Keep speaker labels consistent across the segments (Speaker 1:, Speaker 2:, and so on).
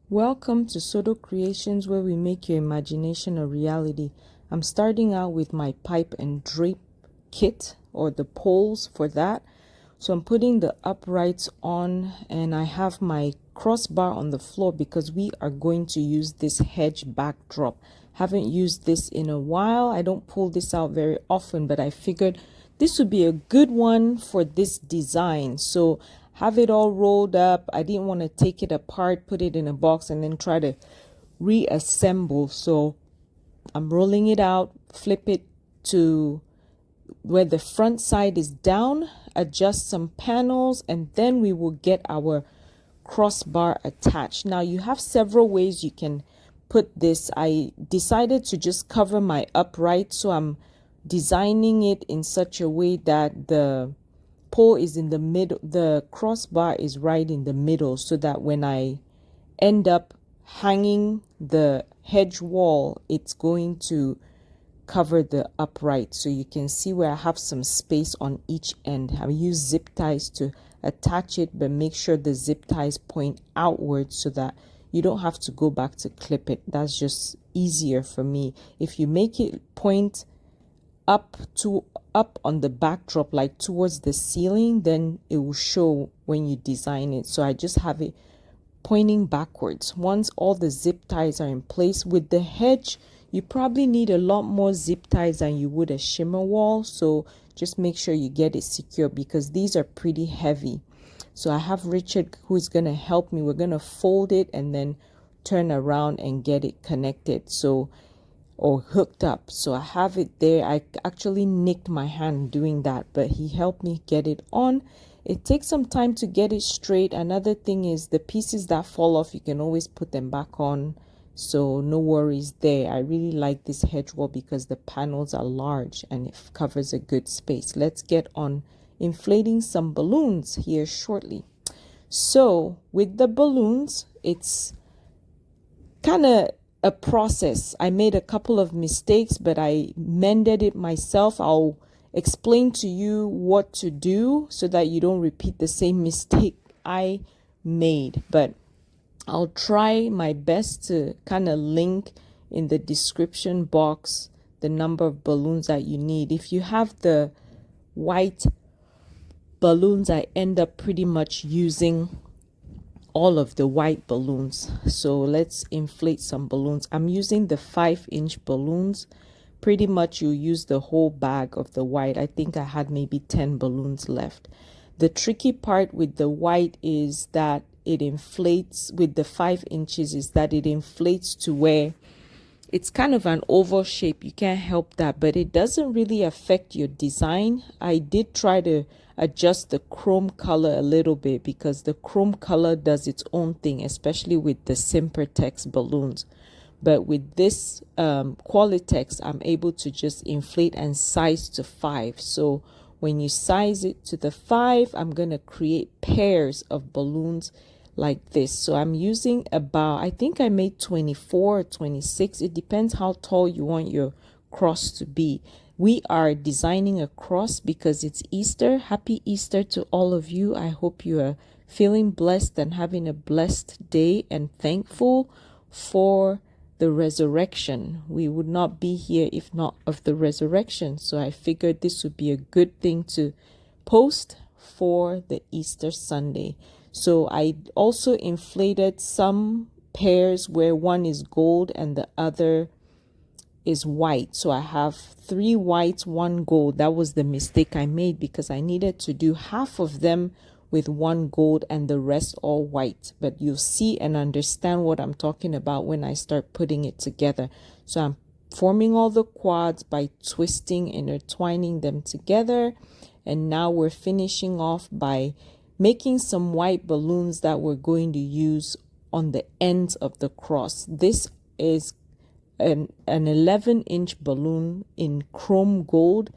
Speaker 1: Welcome to Sodo Creations, where we make your imagination a reality. I'm starting out with my pipe and drape kit, or the poles for that. So I'm putting the uprights on, and I have my crossbar on the floor because we are going to use this hedge backdrop. Haven't used this in a while. I don't pull this out very often, but I figured this would be a good one for this design. So have it all rolled up. I didn't want to take it apart, put it in a box, and then try to reassemble. So I'm rolling it out, flip it to where the front side is down, adjust some panels, and then we will get our crossbar attached. Now you have several ways you can put this. I decided to just cover my upright, so I'm designing it in such a way that the pole is in the middle, the crossbar is right in the middle, so that when I end up hanging the hedge wall, it's going to cover the upright. So you can see where I have some space on each end. I use zip ties to attach it, but make sure the zip ties point outward so that you don't have to go back to clip it. That's just easier for me. If you make it point up on the backdrop, like towards the ceiling, then it will show when you design it. So I just have it pointing backwards. Once all the zip ties are in place, with the hedge you probably need a lot more zip ties than you would a shimmer wall, so just make sure you get it secure because these are pretty heavy. So I have Richard who's going to help me. We're going to fold it and then turn around and get it connected, so, or hooked up. So I have it there. I actually nicked my hand doing that, but he helped me get it on. It takes some time to get it straight. Another thing is the pieces that fall off, you can always put them back on, so no worries there. I really like this hedge wall because the panels are large and it covers a good space. Let's get on inflating some balloons here shortly. So with the balloons, it's kind of a process. I made a couple of mistakes, but I mended it myself. I'll explain to you what to do so that you don't repeat the same mistake I made. But I'll try my best to kind of link in the description box the number of balloons that you need. If you have the white balloons, I end up pretty much using all of the white balloons. So let's inflate some balloons. I'm using the 5-inch balloons. Pretty much you use the whole bag of the white. I think I had maybe 10 balloons left. The tricky part with the white is that it inflates with the 5 inches, is that it inflates to where it's kind of an oval shape. You can't help that, but it doesn't really affect your design. I did try to adjust the chrome color a little bit because the chrome color does its own thing, especially with the Simpertex balloons. But with this Qualitex, I'm able to just inflate and size to 5. So when you size it to the 5, I'm going to create pairs of balloons like this. So I'm using about, I think I made 24 or 26. It depends how tall you want your cross to be. We are designing a cross because it's Easter. Happy Easter to all of you. I hope you are feeling blessed and having a blessed day and thankful for the resurrection. We would not be here if not of the resurrection. So I figured this would be a good thing to post for the Easter Sunday. So I also inflated some pairs where one is gold and the other is white. So I have 3 whites, 1 gold. That was the mistake I made because I needed to do half of them with 1 gold and the rest all white. But you'll see and understand what I'm talking about when I start putting it together. So I'm forming all the quads by twisting, intertwining them together. And now we're finishing off by making some white balloons that we're going to use on the ends of the cross. This is an 11-inch balloon in chrome gold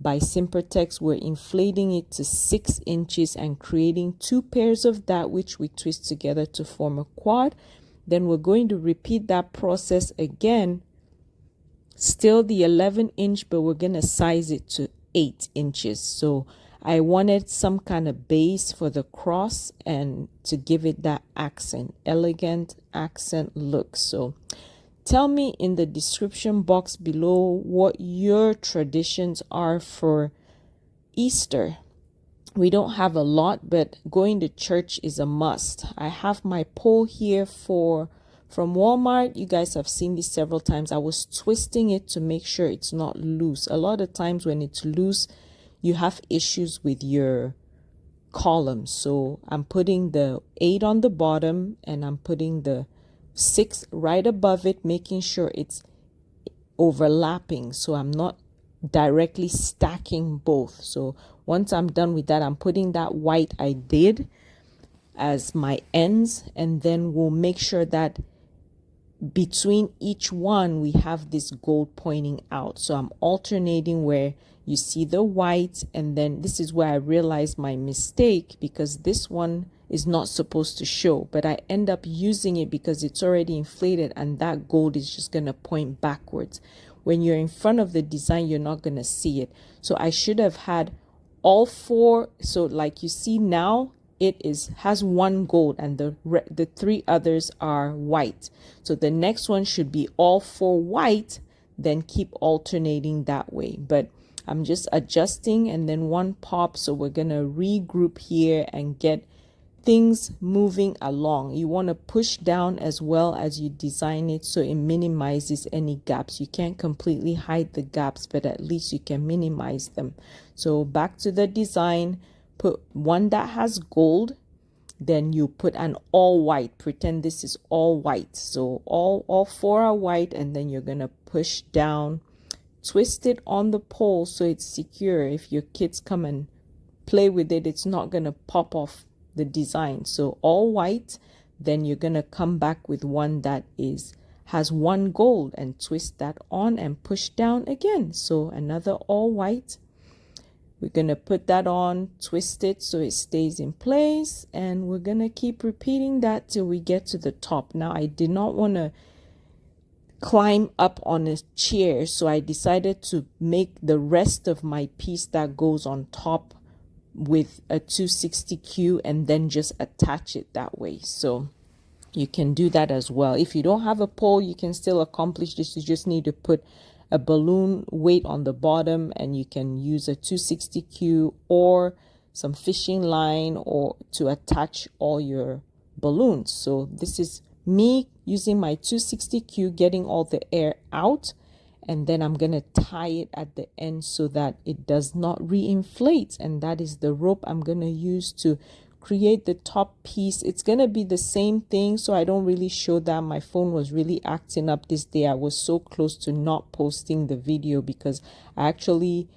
Speaker 1: by Simpertex. We're inflating it to 6 inches and creating 2 pairs of that, which we twist together to form a quad. Then we're going to repeat that process again, still the 11-inch, but we're going to size it to 8 inches. So I wanted some kind of base for the cross and to give it that accent, elegant accent look. So tell me in the description box below what your traditions are for Easter. We don't have a lot, but going to church is a must. I have my pole here from Walmart. You guys have seen this several times. I was twisting it to make sure it's not loose. A lot of times when it's loose, you have issues with your columns. So I'm putting the 8 on the bottom and I'm putting the 6 right above it, making sure it's overlapping so I'm not directly stacking both. So once I'm done with that, I'm putting that white I did as my ends, and then we'll make sure that between each one we have this gold pointing out. So I'm alternating where you see the white, and then this is where I realized my mistake, because this one is not supposed to show, but I end up using it because it's already inflated and that gold is just going to point backwards. When you're in front of the design, you're not going to see it. So I should have had all 4. So like you see now, it has 1 gold and the 3 others are white. So the next one should be all 4 white, then keep alternating that way. But I'm just adjusting, and then 1 pop. So we're going to regroup here and get things moving along. You want to push down as well as you design it so it minimizes any gaps. You can't completely hide the gaps, but at least you can minimize them. So back to the design, put one that has gold, then you put an all white. Pretend this is all white. So all 4 are white, and then you're going to push down, twist it on the pole so it's secure. If your kids come and play with it, it's not going to pop off the design. So all white, then you're going to come back with one that has 1 gold and twist that on and push down again. So another all white. We're going to put that on, twist it so it stays in place, and we're going to keep repeating that till we get to the top. Now I did not want to climb up on a chair, so I decided to make the rest of my piece that goes on top with a 260Q and then just attach it that way. So you can do that as well. If you don't have a pole, you can still accomplish this. You just need to put a balloon weight on the bottom, and you can use a 260Q or some fishing line or to attach all your balloons. So this is me using my 260Q, getting all the air out, and then I'm going to tie it at the end so that it does not reinflate. And that is the rope I'm going to use to create the top piece. It's going to be the same thing, so I don't really show that. My phone was really acting up this day. I was so close to not posting the video because I actually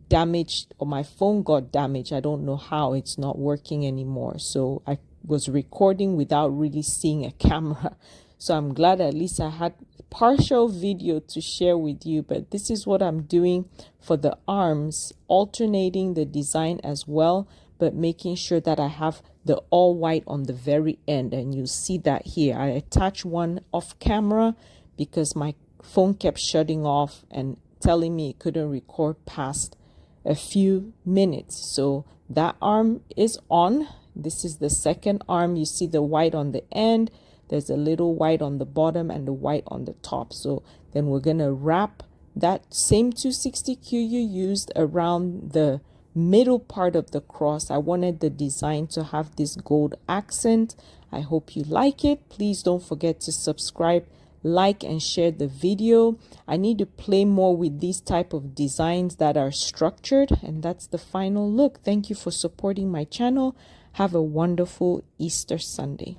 Speaker 1: damaged, or my phone got damaged. I don't know how, it's not working anymore. So I was recording without really seeing a camera. So I'm glad at least I had partial video to share with you. But this is what I'm doing for the arms, alternating the design as well, but making sure that I have the all white on the very end. And you see that here. I attached one off camera because my phone kept shutting off and telling me it couldn't record past a few minutes. So that arm is on. This is the second arm. You see the white on the end. There's a little white on the bottom and the white on the top. So then we're going to wrap that same 260Q you used around the middle part of the cross. I wanted the design to have this gold accent. I hope you like it. Please don't forget to subscribe, like, and share the video. I need to play more with these type of designs that are structured. And that's the final look. Thank you for supporting my channel. Have a wonderful Easter Sunday.